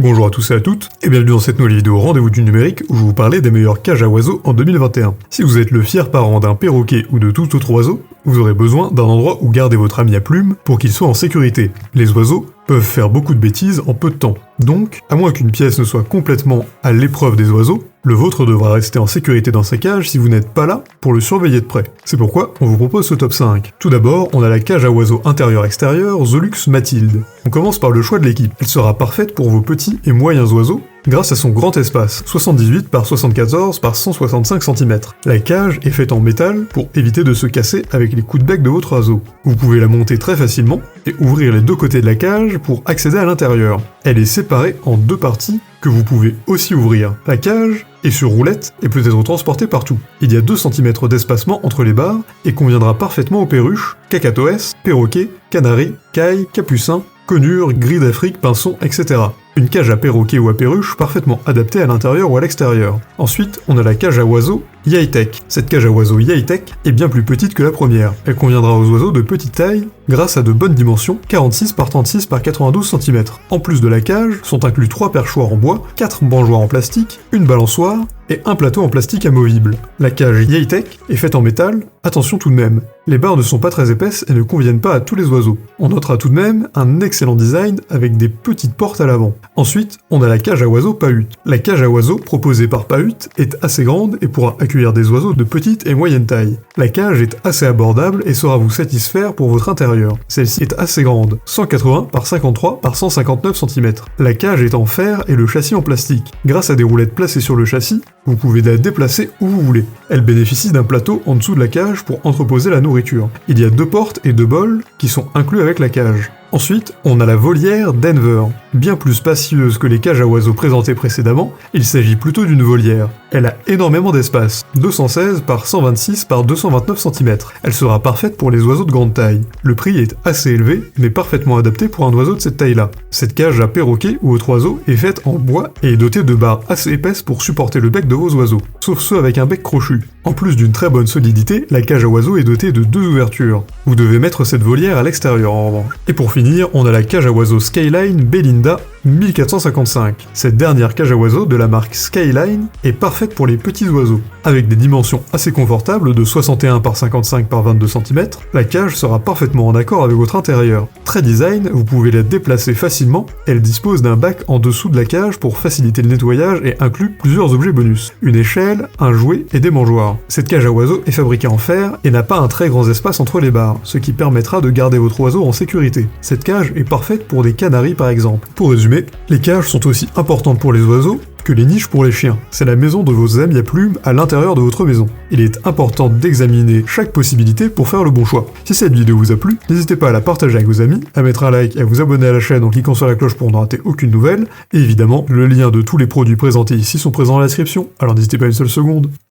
Bonjour à tous et à toutes, et bienvenue dans cette nouvelle vidéo Rendez-vous du numérique où je vais vous parler des meilleures cages à oiseaux en 2021. Si vous êtes le fier parent d'un perroquet ou de tout autre oiseau, vous aurez besoin d'un endroit où garder votre ami à plumes pour qu'il soit en sécurité. Les oiseaux peuvent faire beaucoup de bêtises en peu de temps. Donc, à moins qu'une pièce ne soit complètement à l'épreuve des oiseaux, le vôtre devra rester en sécurité dans sa cage si vous n'êtes pas là pour le surveiller de près. C'est pourquoi on vous propose ce top 5. Tout d'abord, on a la cage à oiseaux intérieur-extérieur Zolux Mathilde. On commence par le choix de l'équipe. Elle sera parfaite pour vos petits et moyens oiseaux grâce à son grand espace, 78 par 74 par 165 cm. La cage est faite en métal pour éviter de se casser avec les coups de bec de votre oiseau. Vous pouvez la monter très facilement et ouvrir les deux côtés de la cage pour accéder à l'intérieur. Elle est séparée en deux parties que vous pouvez aussi ouvrir. La cage est sur roulette et peut être transportée partout. Il y a 2 cm d'espacement entre les barres et conviendra parfaitement aux perruches, cacatoès, perroquets, canaris, cailles, capucins, conures, gris d'Afrique, pinsons, etc. Une cage à perroquet ou à perruche parfaitement adaptée à l'intérieur ou à l'extérieur. Ensuite, on a la cage à oiseaux Yai-Tech. Cette cage à oiseaux Yai-Tech est bien plus petite que la première. Elle conviendra aux oiseaux de petite taille grâce à de bonnes dimensions, 46 par 36 par 92 cm. En plus de la cage, sont inclus 3 perchoirs en bois, 4 bangeoires en plastique, une balançoire et un plateau en plastique amovible. La cage Yai-Tech est faite en métal, attention tout de même. Les barres ne sont pas très épaisses et ne conviennent pas à tous les oiseaux. On notera tout de même un excellent design avec des petites portes à l'avant. Ensuite, on a la cage à oiseaux Pahut. La cage à oiseaux proposée par Pahut est assez grande et pourra accueillir des oiseaux de petite et moyenne taille. La cage est assez abordable et saura vous satisfaire pour votre intérieur. Celle-ci est assez grande, 180 par 53 par 159 cm. La cage est en fer et le châssis en plastique. Grâce à des roulettes placées sur le châssis, vous pouvez la déplacer où vous voulez. Elle bénéficie d'un plateau en dessous de la cage pour entreposer la nourriture. Il y a 2 portes et 2 bols qui sont inclus avec la cage. Ensuite, on a la volière Denver. Bien plus spacieuse que les cages à oiseaux présentées précédemment, il s'agit plutôt d'une volière. Elle a énormément d'espace, 216 par 126 par 229 cm. Elle sera parfaite pour les oiseaux de grande taille. Le prix est assez élevé, mais parfaitement adapté pour un oiseau de cette taille-là. Cette cage à perroquet ou autre oiseau est faite en bois et est dotée de barres assez épaisses pour supporter le bec de vos oiseaux, sauf ceux avec un bec crochu. En plus d'une très bonne solidité, la cage à oiseaux est dotée de 2 ouvertures. Vous devez mettre cette volière à l'extérieur en revanche. Et pour finir, on a la cage à oiseaux Skyline Belinda 1455. Cette dernière cage à oiseaux de la marque Skyline est parfaite pour les petits oiseaux. Avec des dimensions assez confortables de 61 par 55 par 22 cm, la cage sera parfaitement en accord avec votre intérieur. Très design, vous pouvez la déplacer facilement, elle dispose d'un bac en dessous de la cage pour faciliter le nettoyage et inclut plusieurs objets bonus. Une échelle, un jouet et des mangeoires. Cette cage à oiseaux est fabriquée en fer et n'a pas un très grand espace entre les barres, ce qui permettra de garder votre oiseau en sécurité. Cette cage est parfaite pour des canaris par exemple. Pour résumer, les cages sont aussi importantes pour les oiseaux que les niches pour les chiens. C'est la maison de vos amis à plumes à l'intérieur de votre maison. Il est important d'examiner chaque possibilité pour faire le bon choix. Si cette vidéo vous a plu, n'hésitez pas à la partager avec vos amis, à mettre un like et à vous abonner à la chaîne en cliquant sur la cloche pour ne rater aucune nouvelle. Et évidemment, le lien de tous les produits présentés ici sont présents dans la description, alors n'hésitez pas une seule seconde.